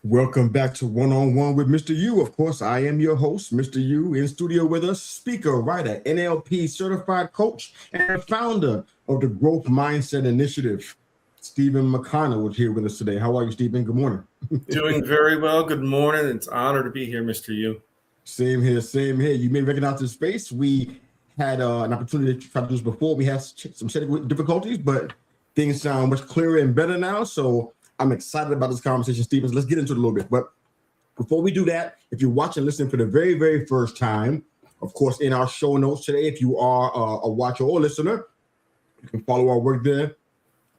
Welcome back to One-on-One with Mr. U. Of course, I am your host, Mr. U. In studio with us, speaker, writer, NLP certified coach, and founder of the Growth Myndset Initiative. Stephen McConnell is here with us today. How are you, Stephen? Good morning. Doing very well. Good morning. It's an honor to be here, Mr. U. Same here, same here. You may recognize the space. We had an opportunity to try to do this before. We had some technical difficulties, but things sound much clearer and better now. So I'm excited about this conversation, Stephen. So let's get into it a little bit. But before we do that, if you're watching, listening for the very, very first time, of course, in our show notes today, if you are a watcher or listener, you can follow our work there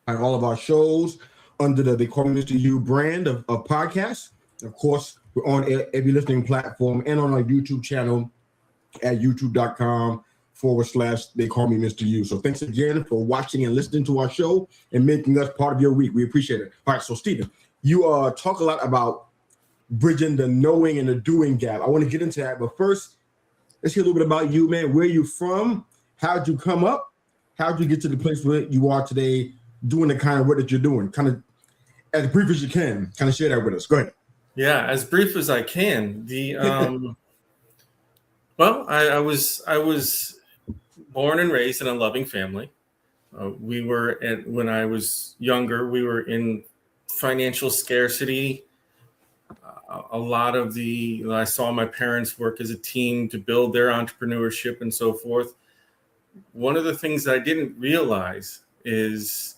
and all of our shows under the They Call Me Mr. U brand of podcasts. Of course, we're on every listening platform and on our YouTube channel at youtube.com/They Call Me Mr. U. So thanks again for watching and listening to our show and making us part of your week. We appreciate it. All right, so Stephen, you talk a lot about bridging the knowing and the doing gap. I want to get into that, but first, let's hear a little bit about you, man. Where are you from? How'd you come up? How'd you get to the place where you are today, doing the kind of work that you're doing? Kind of as brief as you can. Kind of share that with us. Go ahead. Yeah, as brief as I can. Well, I was born and raised in a loving family. When I was younger, we were in financial scarcity. I saw my parents work as a team to build their entrepreneurship and so forth. One of the things that I didn't realize is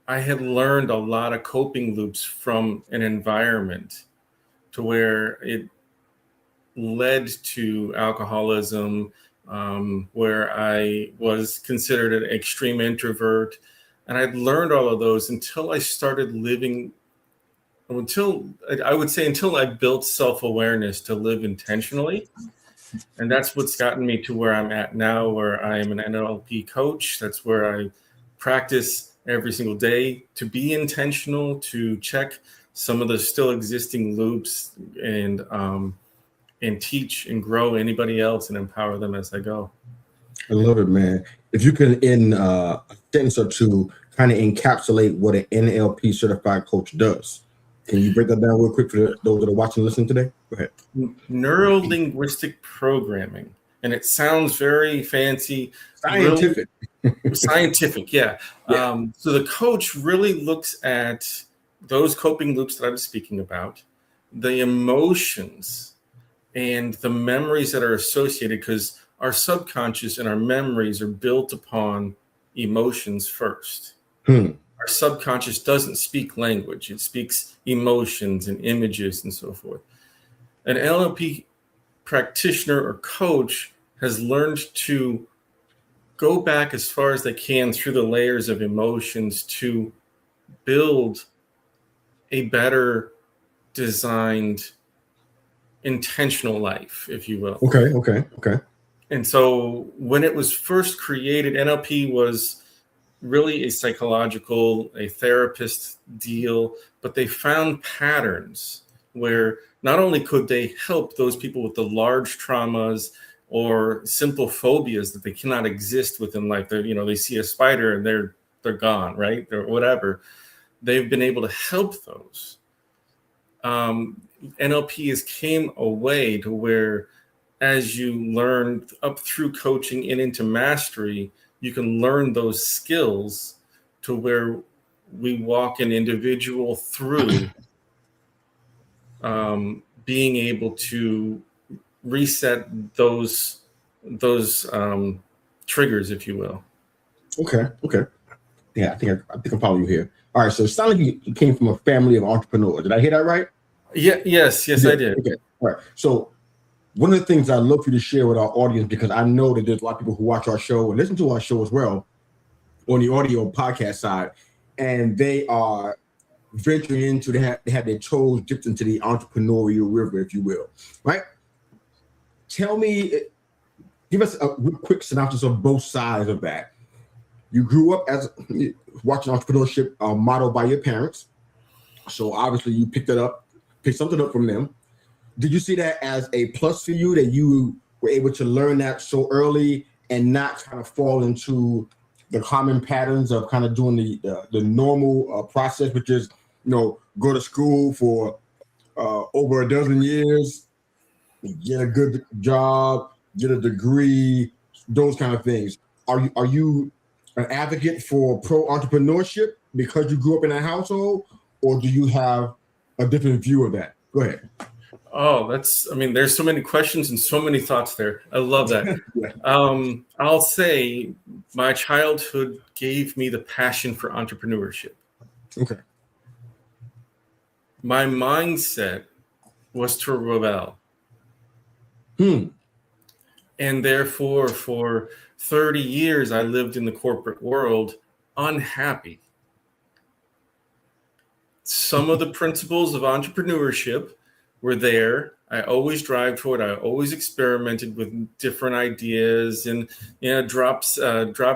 I had learned a lot of coping loops from an environment to where it led to alcoholism, where I was considered an extreme introvert. And I'd learned all of those until I built self-awareness to live intentionally. And that's what's gotten me to where I'm at now, where I am an NLP coach. That's where I practice every single day to be intentional, to check some of the still existing loops and teach and grow anybody else and empower them as I go. I love it, man. If you can, in a sentence or two, kind of encapsulate what an NLP certified coach does. Can you break that down real quick for those that are watching and listening today? Go ahead. Neuro-linguistic programming. And it sounds very fancy. Scientific. Scientific, yeah. So the coach really looks at those coping loops that I was speaking about, the emotions and the memories that are associated, because our subconscious and our memories are built upon emotions first. Our subconscious doesn't speak language. It speaks emotions and images and so forth. An NLP practitioner or coach has learned to go back as far as they can through the layers of emotions to build a better designed, intentional life, if you will. Okay. And so when it was first created, NLP was really a therapist deal, but they found patterns where not only could they help those people with the large traumas or simple phobias that they cannot exist within life. They see a spider and they're gone, right? Or whatever. They've been able to help those. NLP came a way to where, as you learn up through coaching and into mastery, you can learn those skills to where we walk an individual through being able to reset those triggers, if you will. Okay. Yeah, I think I follow you here. All right, so it sounds like you came from a family of entrepreneurs. Did I hear that right? Yes, I did. Okay. All right. So one of the things I'd love for you to share with our audience, because I know that there's a lot of people who watch our show and listen to our show as well on the audio podcast side, and they are venturing into, they have their toes dipped into the entrepreneurial river, if you will, right? Give us a real quick synopsis of both sides of that. You grew up as watching entrepreneurship modeled by your parents. So obviously you picked something up from them. Did you see that as a plus for you, that you were able to learn that so early and not kind of fall into the common patterns of kind of doing the normal process, which is, go to school for over a dozen years, get a good job, get a degree, those kind of things. Are you an advocate for pro entrepreneurship because you grew up in a household, or do you have a different view of that? Go ahead. Oh, there's so many questions and so many thoughts there. I love that. Yeah. I'll say my childhood gave me the passion for entrepreneurship. Okay. My mindset was to rebel. And therefore, for 30 years, I lived in the corporate world unhappy. Some of the principles of entrepreneurship were there. I always drive toward. I always experimented with different ideas and drop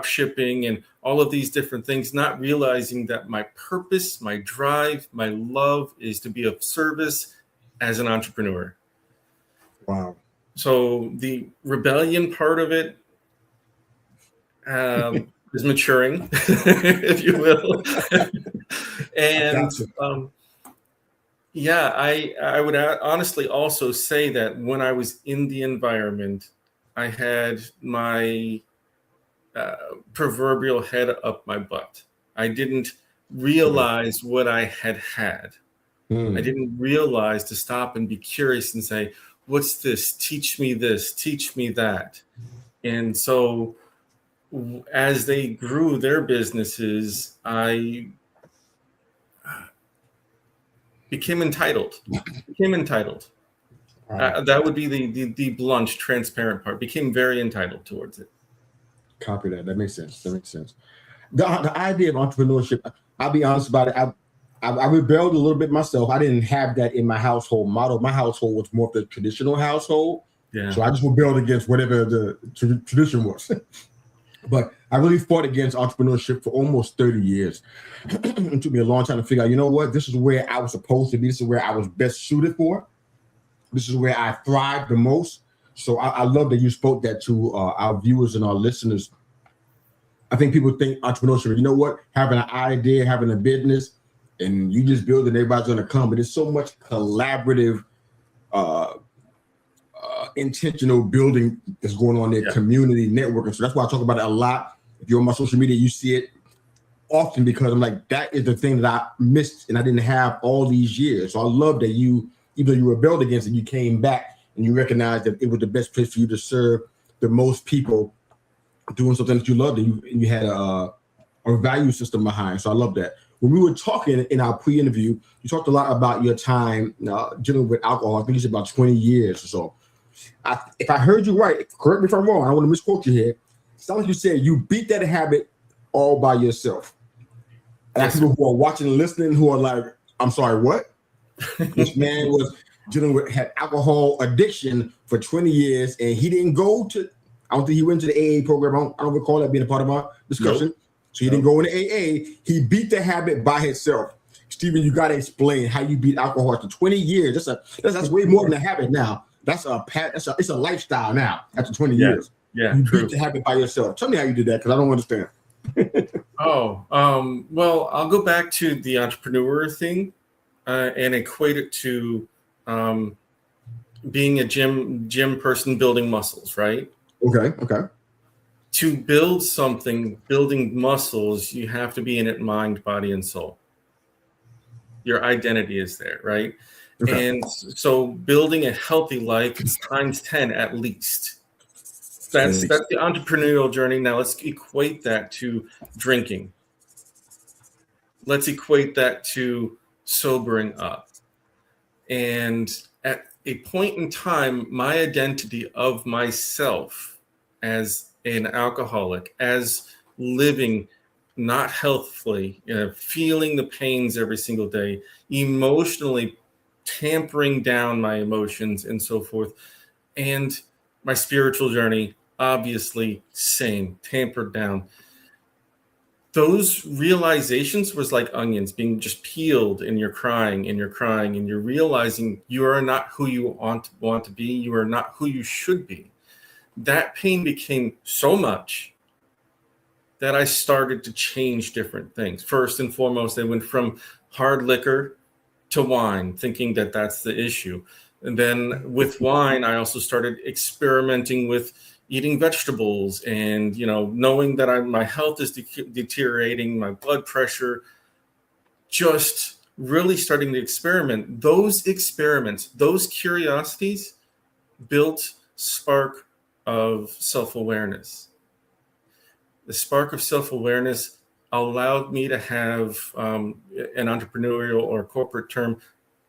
shipping and all of these different things, not realizing that my purpose, my drive, my love is to be of service as an entrepreneur. Wow. So the rebellion part of it is maturing, if you will. And I would honestly also say that when I was in the environment, I had my proverbial head up my butt. I didn't realize what I had. I didn't realize to stop and be curious and say, what's this? Teach me this, teach me that. And so as they grew their businesses, I became entitled. Right. That would be the blunt, transparent part. Became very entitled towards it. Copy that. That makes sense. The idea of entrepreneurship, I'll be honest about it. I rebelled a little bit myself. I didn't have that in my household model. My household was more of the traditional household. Yeah. So I just rebelled against whatever the tradition was. But I really fought against entrepreneurship for almost 30 years. It took me a long time to figure out, you know what, this is where I was supposed to be. This is where I was best suited for. This is where I thrived the most. So I love that you spoke that to our viewers and our listeners. I think people think entrepreneurship, you know what, having an idea, having a business, and you just build it, everybody's going to come. But there's so much collaborative, intentional building that's going on there, community networking. So that's why I talk about it a lot. If you're on my social media, you see it often because I'm like, that is the thing that I missed and I didn't have all these years. So I love that you, even though you rebelled against it, you came back and you recognized that it was the best place for you to serve the most people doing something that you loved, and you had a value system behind. So I love that. When we were talking in our pre-interview, you talked a lot about your time dealing with alcohol. I think it's about 20 years or so. If I heard you right, correct me if I'm wrong, I don't want to misquote you here. It sounds like you said you beat that habit all by yourself. And yes, people who are watching and listening who are like, I'm sorry, what? This man was had alcohol addiction for 20 years, and he didn't go to, I don't think he went to the AA program. I don't recall that being a part of our discussion. Nope. So he didn't go into AA. He beat the habit by himself. Stephen, you got to explain how you beat alcohol after 20 years. That's way more than a habit now. It's a lifestyle now after 20 years. Yeah, you true. beat the habit by yourself. Tell me how you did that, because I don't understand. Well, I'll go back to the entrepreneur thing and equate it to being a gym person building muscles, right? Okay. To build something, building muscles, you have to be in it mind, body, and soul. Your identity is there, right? Okay. And so building a healthy life is times 10 at least. That's the entrepreneurial journey. Now let's equate that to drinking. Let's equate that to sobering up. And at a point in time, my identity of myself as an alcoholic, as living not healthfully, feeling the pains every single day, emotionally tampering down my emotions and so forth. And my spiritual journey, obviously, same, tampered down. Those realizations was like onions being just peeled, and you're crying and you're crying and you're realizing you are not who you want to be. You are not who you should be. That pain became so much that I started to change different things. First and foremost, I went from hard liquor to wine, thinking that that's the issue. And then with wine, I also started experimenting with eating vegetables and, knowing that my health is deteriorating, my blood pressure, just really starting to experiment. Those experiments, those curiosities built spark of self-awareness. The spark of self-awareness allowed me to have an entrepreneurial or corporate term,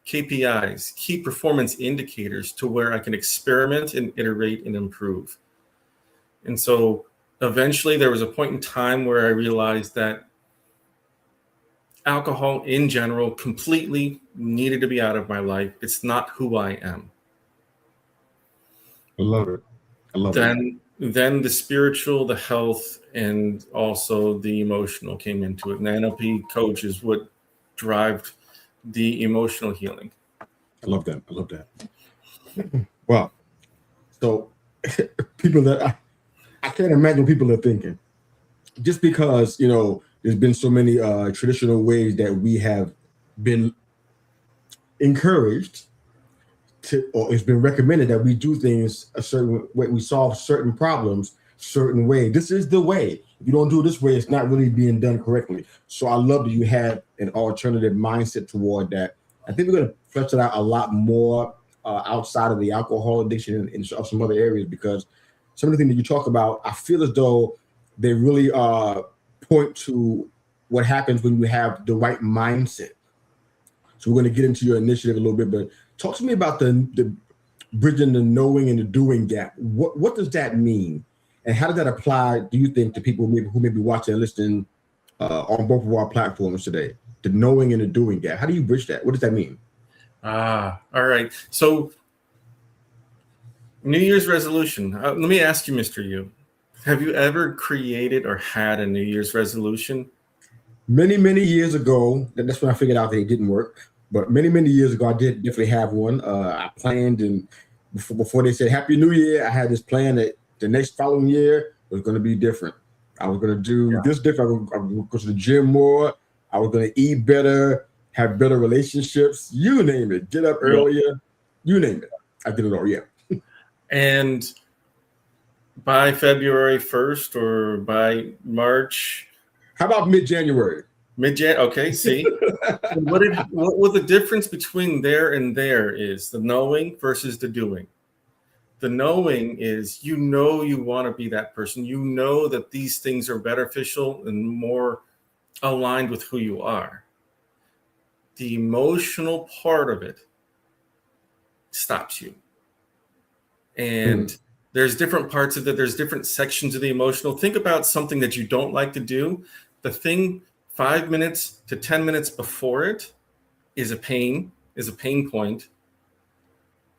KPIs, key performance indicators, to where I can experiment and iterate and improve. And so eventually there was a point in time where I realized that alcohol in general completely needed to be out of my life. It's not who I am. I love it. Then the spiritual, the health, and also the emotional came into it. And the NLP coach is what drive the emotional healing. I love that. Well, so people that I can't imagine people are thinking, just because, there's been so many traditional ways that we have been encouraged to, or it's been recommended that we do things a certain way, we solve certain problems certain way. This is the way. If you don't do it this way, it's not really being done correctly. So I love that you have an alternative mindset toward that. I think we're going to flesh it out a lot more outside of the alcohol addiction and some other areas, because some of the things that you talk about, I feel as though they really point to what happens when you have the right mindset. So we're going to get into your initiative a little bit, but talk to me about the bridging the knowing and the doing gap. What does that mean? And how does that apply, do you think, to people who may be watching and listening on both of our platforms today? The knowing and the doing gap. How do you bridge that? What does that mean? All right. So New Year's resolution. Let me ask you, Mr. Yu, have you ever created or had a New Year's resolution? Many, many years ago, that's when I figured out that it didn't work. But many, many years ago, I did definitely have one. I planned, and before they said Happy New Year, I had this plan that the next following year was going to be different. I was going to do this different. I was going to go to the gym more. I was going to eat better, have better relationships. You name it. Get up earlier. You name it. I did it all. Yeah. And by February 1st or by March? How about mid-January? Okay, see? What the difference between there and there is the knowing versus the doing. The knowing is, you want to be that person. You know that these things are beneficial and more aligned with who you are. The emotional part of it stops you. And there's different parts of it. There's different sections of the emotional. Think about something that you don't like to do. The thing 5 minutes to 10 minutes before it is a pain point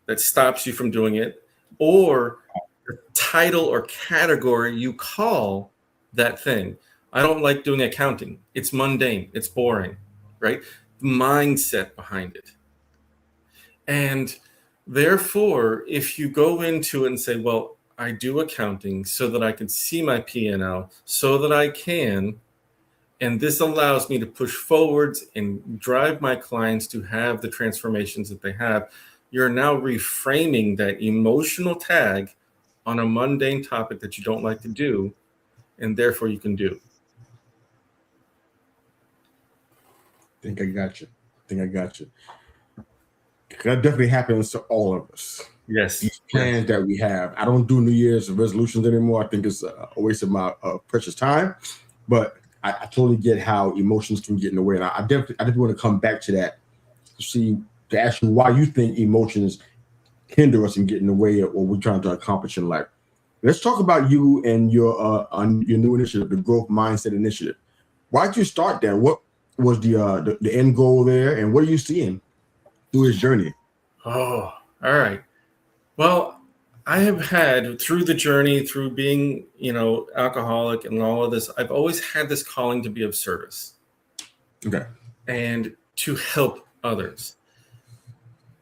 that stops you from doing it, or the title or category you call that thing. I don't like doing accounting. It's mundane. It's boring, right? The mindset behind it. And therefore, if you go into it and say, well, I do accounting so that I can see my P&L, so that I can, and this allows me to push forwards and drive my clients to have the transformations that they have, you're now reframing that emotional tag on a mundane topic that you don't like to do, and therefore you can do. I think I got you. That definitely happens to all of us. Yes. These plans that we have. I don't do New Year's resolutions anymore. I think it's a waste of my precious time. But I totally get how emotions can get in the way. And I definitely want to come back to that to ask you why you think emotions hinder us and get in the way of what we're trying to accomplish in life. Let's talk about you and your new initiative, the Growth Myndset Initiative. Why did you start there? What was the end goal there, and what are you seeing through his journey? Oh, all right. Well, I have had, through the journey, through being, alcoholic and all of this, I've always had this calling to be of service. Okay. And to help others.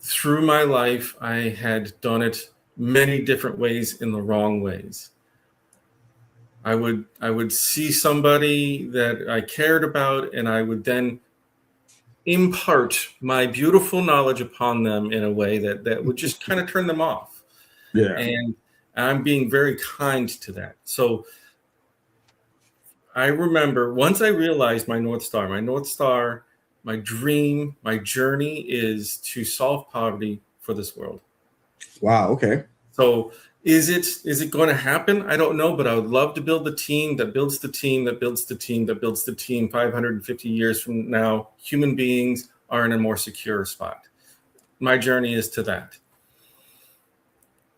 Through my life, I had done it many different ways in the wrong ways. I would see somebody that I cared about, and I would then impart my beautiful knowledge upon them in a way that would just kind of turn them off. Yeah. And I'm being very kind to that. So I remember once I realized my North Star, my dream, my journey is to solve poverty for this world. Wow. Okay. So is it going to happen? I don't know, but I would love to build the team that builds the team that builds the team that builds the team 550 years from now. Human beings are in a more secure spot. My journey is to that.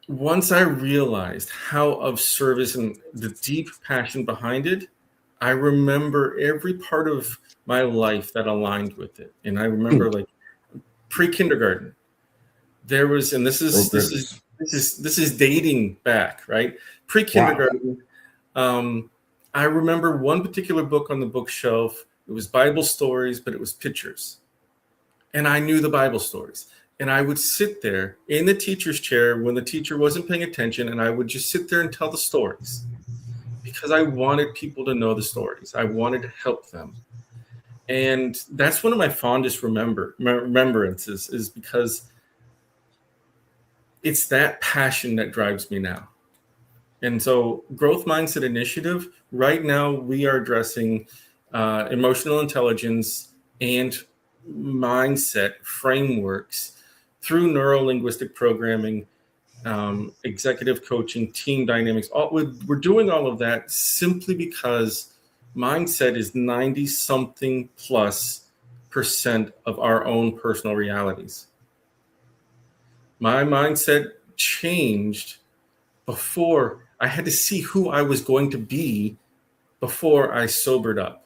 Once I realized how of service and the deep passion behind it, I remember every part of my life that aligned with it. And I remember like pre-kindergarten, there was, and this is dating back, right? Pre-kindergarten. Wow. I remember one particular book on the bookshelf. It was Bible stories, but it was pictures. And I knew the Bible stories. And I would sit there in the teacher's chair when the teacher wasn't paying attention, and I would just sit there and tell the stories because I wanted people to know the stories. I wanted to help them. And that's one of my fondest remembrances, is because it's that passion that drives me now. And so Growth Myndset Initiative, right now we are addressing emotional intelligence and mindset frameworks through neuro-linguistic programming, executive coaching, team dynamics. We're doing all of that simply because mindset is 90-something +% of our own personal realities. My mindset changed before I had to see who I was going to be before I sobered up.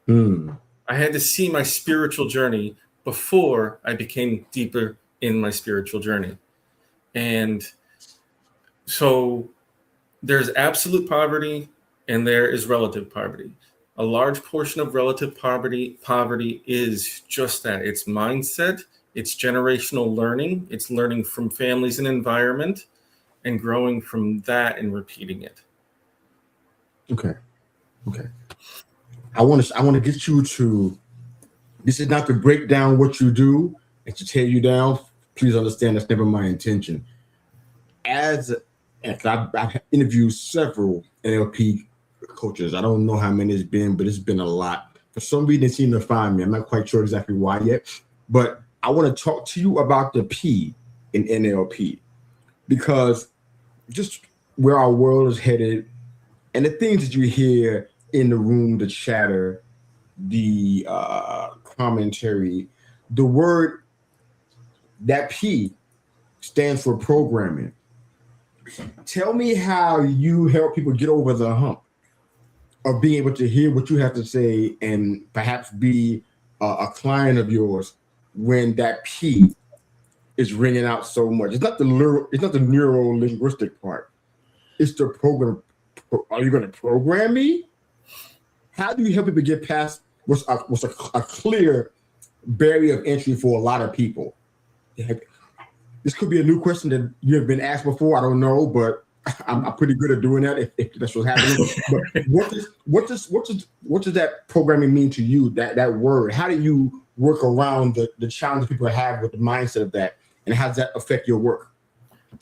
I had to see my spiritual journey before I became deeper in my spiritual journey. And so there's absolute poverty and there is relative poverty. A large portion of relative poverty is just that. It's mindset, it's generational learning, it's learning from families and environment and growing from that and repeating it. Okay. I want to get you to, this is not to break down what you do and to tear you down. Please understand that's never my intention. I've interviewed several NLP coaches. I don't know how many it's been, but it's been a lot. For some reason, they seem to find me. I'm not quite sure exactly why yet, but I want to talk to you about the P in NLP, because just where our world is headed and the things that you hear in the room, the chatter, the commentary, the word, that P stands for programming. Tell me how you help people get over the hump of being able to hear what you have to say and perhaps be a client of yours when that P is ringing out so much. It's not the neuro-linguistic part. It's the program. Are you going to program me? How do you help people get past what's a clear barrier of entry for a lot of people? This could be a new question that you have been asked before. I don't know, but I'm pretty good at doing that if that's what's happening. But what does that programming mean to you? That word. How do you work around the challenge people have with the mindset of that, and how does that affect your work?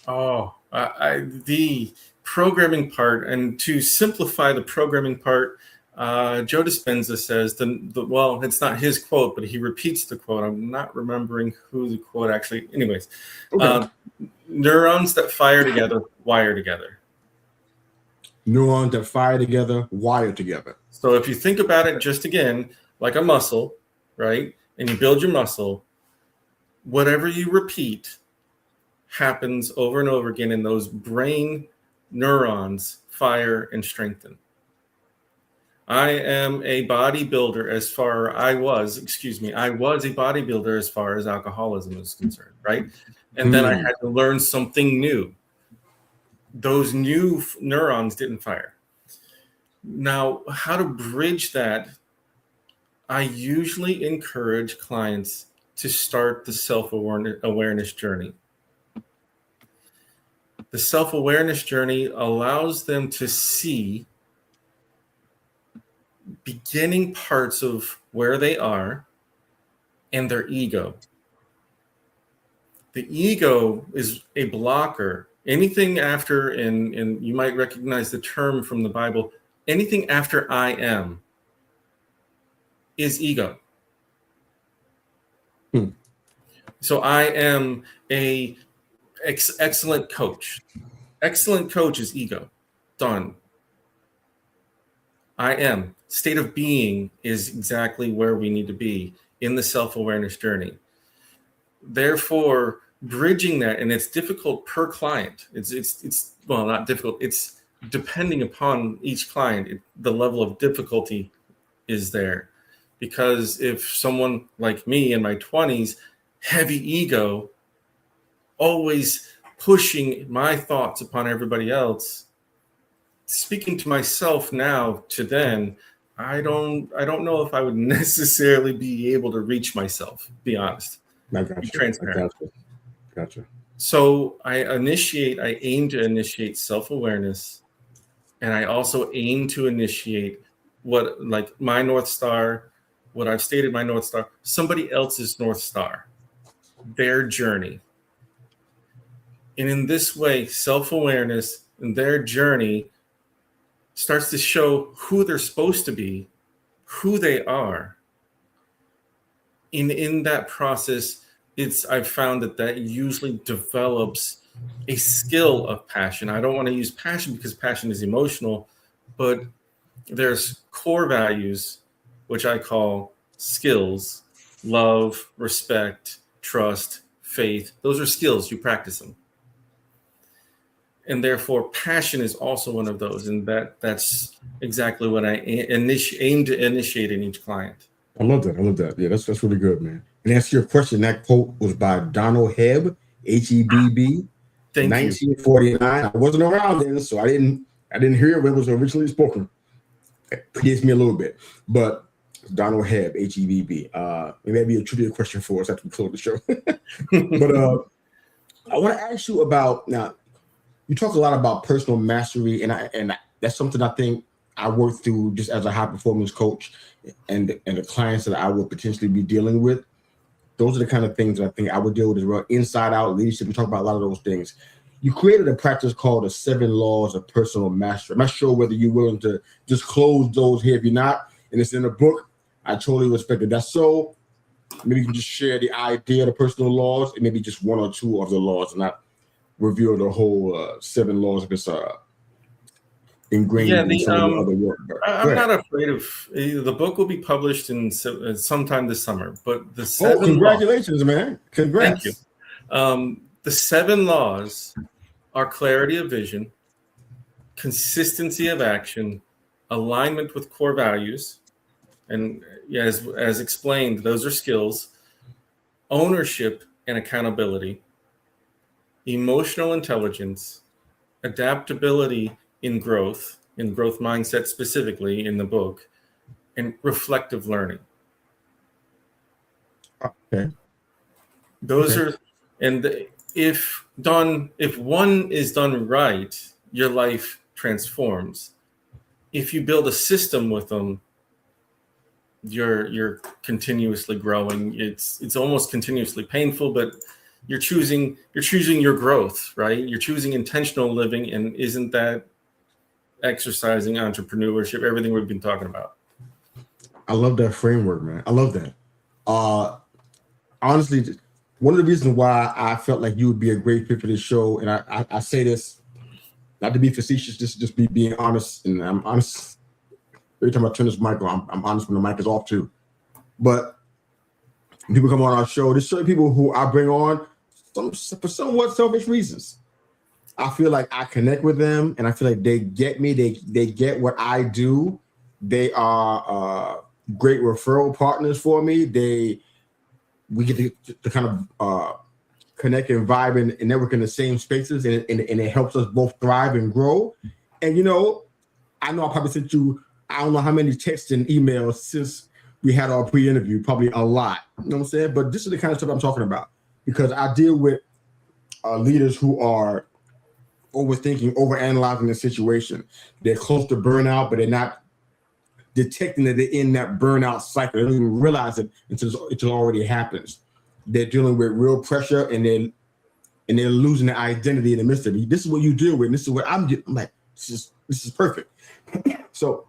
The programming part, and to simplify the programming part, Joe Dispenza says, well, it's not his quote, but he repeats the quote. I'm not remembering who the quote actually, anyways. Okay. Neurons that fire together, wire together. Neurons that fire together, wire together. So if you think about it just again, like a muscle, right? And you build your muscle, whatever you repeat happens over and over again, and those brain neurons fire and strengthen. I am a bodybuilder I was a bodybuilder as far as alcoholism is concerned, right? And then I had to learn something new. Those new neurons didn't fire. Now, how to bridge that? I usually encourage clients to start the self-awareness journey. The self-awareness journey allows them to see beginning parts of where they are and their ego. The ego is a blocker. Anything after, and you might recognize the term from the Bible, anything after I am is ego. So I am a excellent coach. Excellent coach is ego. Done. I am. State of being is exactly where we need to be in the self-awareness journey. Therefore, bridging that, and it's difficult per client. It's well, not difficult. It's depending upon each client. The level of difficulty is there. Because if someone like me in my 20s, heavy ego, always pushing my thoughts upon everybody else, speaking to myself now to then, I don't know if I would necessarily be able to reach myself, be honest. I got you. Transparent. Gotcha. So I aim to initiate self-awareness, and I also aim to initiate what, like my North Star, what I've stated my North Star, somebody else's North Star, their journey. And in this way, self-awareness and their journey starts to show who they're supposed to be, who they are. In that process, I've found that usually develops a skill of passion. I don't want to use passion because passion is emotional, but there's core values, which I call skills: love, respect, trust, faith. Those are skills. You practice them. And therefore, passion is also one of those. And that's exactly what I aim to initiate in each client. I love that. Yeah, that's really good, man. And answer your question, that quote was by Donald Hebb, H-E-B-B, 1949. I wasn't around then, so I didn't hear it when it was originally spoken. It predates me a little bit, but Donald Hebb, H-E-B-B. Maybe that'd be a trivia question for us after we close the show. But I want to ask you about, now, you talk a lot about personal mastery, and that's something I think I work through just as a high performance coach, and the clients that I would potentially be dealing with. Those are the kind of things that I think I would deal with as well. Inside out leadership, we talk about a lot of those things. You created a practice called the 7 Laws of Personal Mastery. I'm not sure whether you're willing to just close those here. If you're not, and it's in the book, I totally respect it. That's so. Maybe you can just share the idea of the personal laws, and maybe just 1 or 2 of the laws, and not reveal the whole 7 laws of this ingrained in some of the other work. I'm not afraid of the book. Will be published in sometime this summer. But the 7 congratulations, man! Congrats. Thank you. The 7 laws are clarity of vision, consistency of action, alignment with core values, and as explained, those are skills, ownership and accountability, emotional intelligence, adaptability in growth mindset specifically in the book, and reflective learning. Okay. Those are, and if one is done right, your life transforms. If you build a system with them, you're continuously growing. It's almost continuously painful, but you're choosing your growth, right? You're choosing intentional living, and isn't that exercising entrepreneurship, everything we've been talking about? I love that framework, man. I love that. Honestly, one of the reasons why I felt like you would be a great fit for this show, and I say this not to be facetious, just be being honest, and I'm honest. Every time I turn this mic on, I'm honest when the mic is off too. But when people come on our show, there's certain people who I bring on for somewhat selfish reasons. I feel like I connect with them, and I feel like they get me. They get what I do. They are great referral partners for me. We get to kind of connect and vibe and network in the same spaces, and it helps us both thrive and grow. And I know I probably sent you, I don't know how many texts and emails since we had our pre-interview, probably a lot. You know what I'm saying? But this is the kind of stuff I'm talking about, because I deal with leaders who are overthinking, overanalyzing the situation. They're close to burnout, but they're not detecting that they're in that burnout cycle. They don't even realize it until it already happens. They're dealing with real pressure, and they're losing their identity in the midst of it. This is what you deal with. And this is what I'm doing. I'm like, this is perfect. So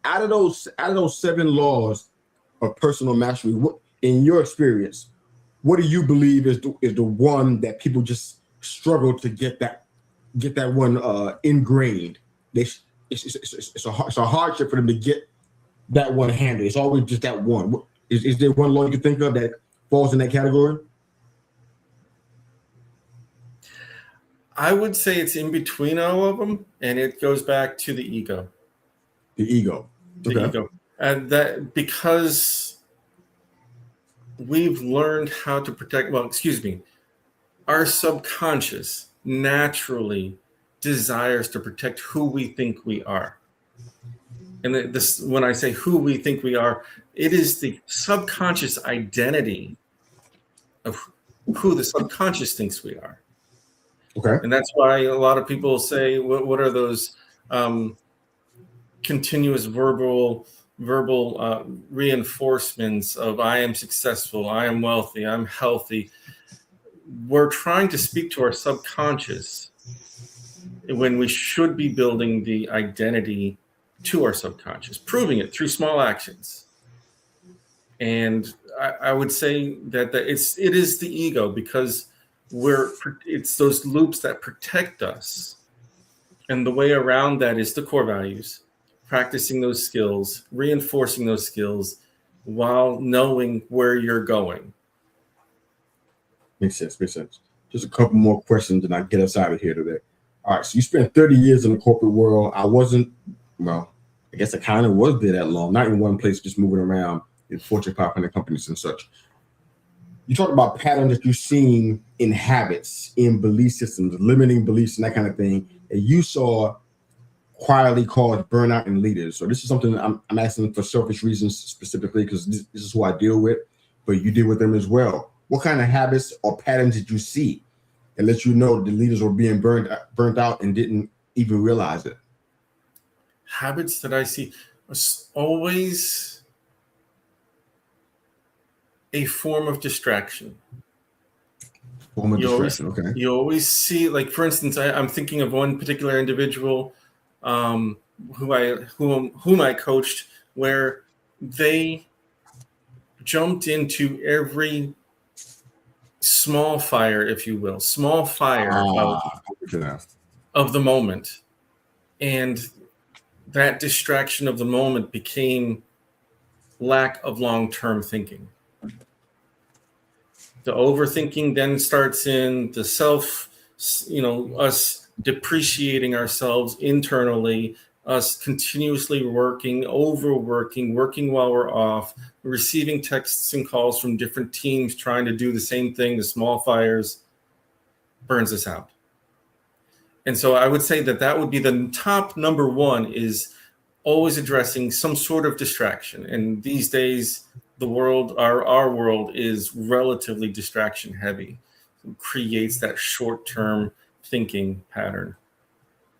out of those 7 laws of personal mastery, what, in your experience, what do you believe is the one that people just struggle to get that one ingrained? It's a hardship for them to get that one handled. It's always just that one. Is there one law you can think of that falls in that category? I would say it's in between all of them, and it goes back to the ego. The ego. The ego. And that because we've learned how to protect, our subconscious naturally desires to protect who we think we are. And this, when I say who we think we are, it is the subconscious identity of who the subconscious thinks we are. Okay. And that's why a lot of people say, what are those continuous verbal reinforcements of I am successful, I am wealthy, I'm healthy. We're trying to speak to our subconscious when we should be building the identity to our subconscious, proving it through small actions. And I would say that it is the ego, because it's those loops that protect us. And the way around that is the core values, practicing those skills, reinforcing those skills while knowing where you're going. Makes sense. Just a couple more questions and I'll get us out of here today. All right, so you spent 30 years in the corporate world. I guess I kind of was there that long, not in one place, just moving around in Fortune 500 companies and such. You talked about patterns that you've seen in habits, in belief systems, limiting beliefs and that kind of thing, and you saw quietly caused burnout in leaders. So this is something I'm asking for selfish reasons specifically, because this is who I deal with, but you deal with them as well. What kind of habits or patterns did you see that let you know the leaders were being burnt out and didn't even realize it? Habits that I see was always a form of distraction. Okay. You always see, like, for instance, I'm thinking of one particular individual whom I coached, where they jumped into every small fire, if you will, of the moment. And that distraction of the moment became lack of long-term thinking. The overthinking then starts in the us depreciating ourselves internally, us continuously overworking, working while we're off, receiving texts and calls from different teams trying to do the same thing. The small fires burns us out. And so I would say that would be the top number one, is always addressing some sort of distraction. And these days, our world is relatively distraction heavy. It creates that short-term thinking pattern.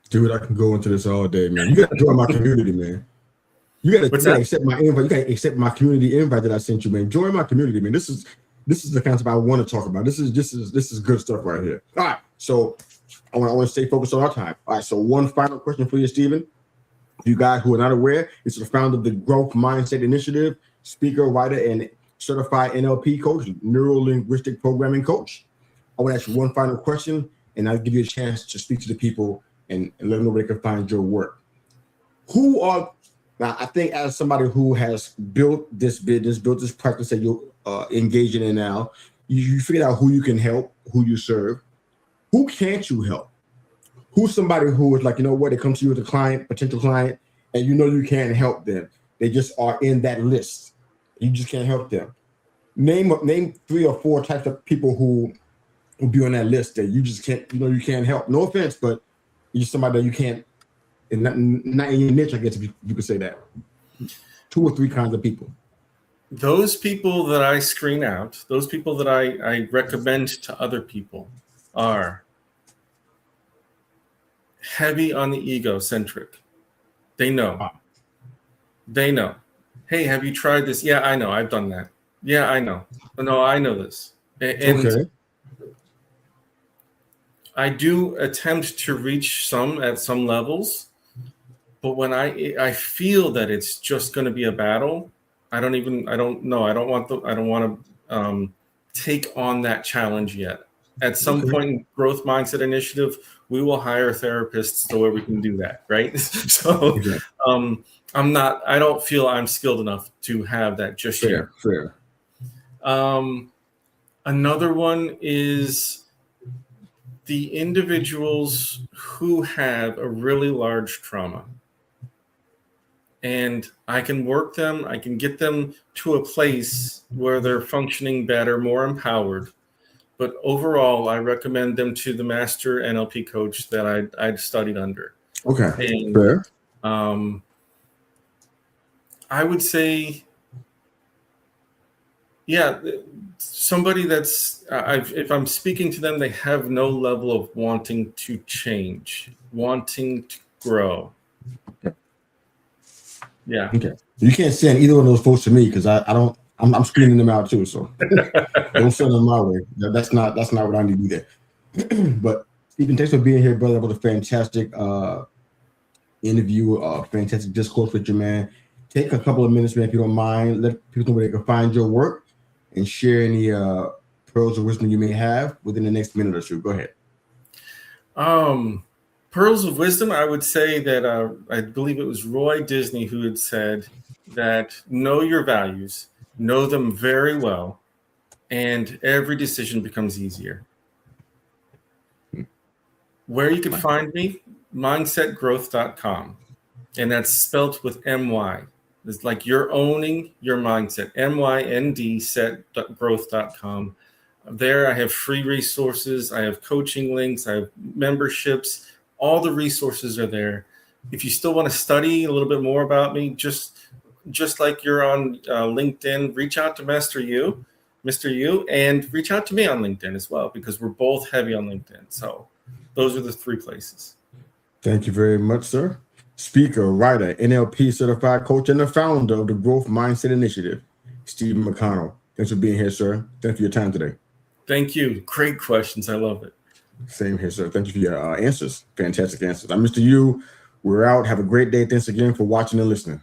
Dude, I can go into this all day, man. You got to join my community, man. You got to accept my invite. You got to accept my community invite that I sent you, man. Join my community, man. This is the concept I want to talk about. This is good stuff right here. All right, so I want to stay focused on our time. All right, so one final question for you, Stephen. You guys who are not aware, it's the founder of the Growth Myndset Initiative, speaker, writer, and certified NLP coach, neuro-linguistic programming coach. I want to ask you one final question, and I'll give you a chance to speak to the people and let them know where they can find your work. Now, I think as somebody who has built this business, built this practice that you're engaging in now, you figured out who you can help, who you serve. Who can't you help? Who's somebody who is like, you know what, they come to you as a client, potential client, and you know you can't help them. They just are in that list. You just can't help them. Name 3 or 4 types of people who will be on that list that you just can't, you can't help. No offense, but you're just somebody that you can't, and not in your niche, I guess, if you could say that. 2 or 3 kinds of people. Those people that I screen out, those people that I recommend to other people, are heavy on the egocentric. They know. They know. Hey, have you tried this? Yeah, I know. I've done that. Yeah, I know. No, I know this. And Okay. I do attempt to reach some at some levels, but when I feel that it's just going to be a battle, I don't know. I don't want to take on that challenge yet. At some Okay. point in Growth Mindset Initiative, we will hire therapists so where we can do that, right? So Okay. I don't feel I'm skilled enough to have that just yet. Fair. Another one is the individuals who have a really large trauma. And I can work them, I can get them to a place where they're functioning better, more empowered. But overall, I recommend them to the master NLP coach that I'd studied under. Okay. And Fair. I would say, yeah, somebody that's, if I'm speaking to them, they have no level of wanting to change, wanting to grow. Yeah. Okay. You can't send either one of those folks to me because I'm screening them out too. So don't send them my way. That's not what I need either. But Stephen, thanks for being here, brother. It was a fantastic interview, fantastic discourse with you, man. Take a couple of minutes, man, if you don't mind. Let people know where they can find your work and share any pearls of wisdom you may have within the next minute or two. Go ahead. Pearls of wisdom, I would say that I believe it was Roy Disney who had said that know your values, know them very well, and every decision becomes easier. Where you can find me, mindsetgrowth.com. And that's spelt with MY. It's like you're owning your mindset, MYND setgrowth.com. There I have free resources. I have coaching links. I have memberships. All the resources are there. If you still want to study a little bit more about me, just like you're on LinkedIn, reach out to Mr. U, and reach out to me on LinkedIn as well, because we're both heavy on LinkedIn. So those are the three places. Thank you very much, sir. Speaker, writer, NLP certified coach, and the founder of the Growth Myndset Initiative, Stephen McConnell. Thanks for being here, sir. Thanks for your time today. Thank you. Great questions. I love it. Same here, sir. Thank you for your answers. Fantastic answers. I'm Mr. U. We're out. Have a great day. Thanks again for watching and listening.